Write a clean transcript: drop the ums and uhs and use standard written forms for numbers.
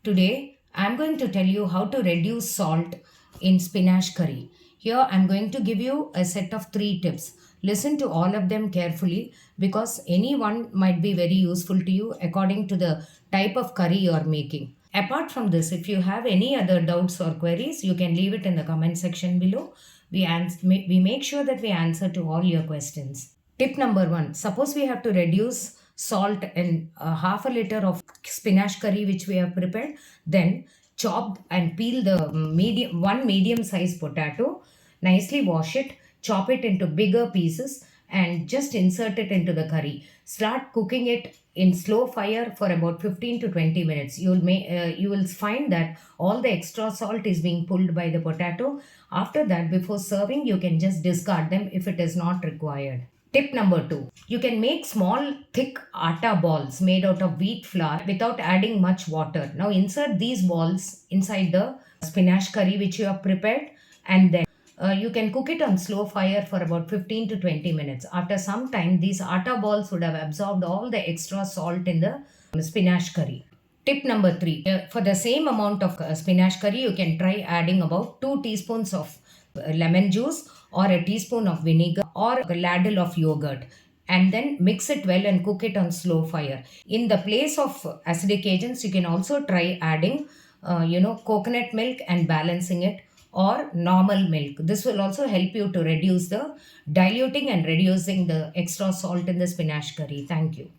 Today, I'm going to tell you how to reduce salt in spinach curry. Here, I'm going to give you a set of 3 tips. Listen to all of them carefully because any one might be very useful to you according to the type of curry you are making. Apart from this, if you have any other doubts or queries, you can leave it in the comment section below. We make sure that we answer to all your questions. Tip number 1. Suppose we have to reduce salt in half a liter of spinach curry which we have prepared. Then chop and peel the medium sized potato. Nicely wash it. Chop it into bigger pieces and just insert it into the curry. Start cooking it in slow fire for about 15 to 20 minutes. You will find that all the extra salt is being pulled by the potato. After that, before serving, you can just discard them if it is not required. Tip number 2. You can make small thick atta balls made out of wheat flour without adding much water. Now insert these balls inside the spinach curry which you have prepared, and then you can cook it on slow fire for about 15 to 20 minutes. After some time, these atta balls would have absorbed all the extra salt in the spinach curry. Tip number 3. For the same amount of spinach curry, you can try adding about 2 teaspoons of lemon juice or a teaspoon of vinegar or a ladle of yogurt, and then mix it well and cook it on slow fire. In the place of acidic agents, you can also try adding coconut milk and balancing it, or normal milk. This will also help you to reduce the diluting and reducing the extra salt in the spinach curry. Thank you.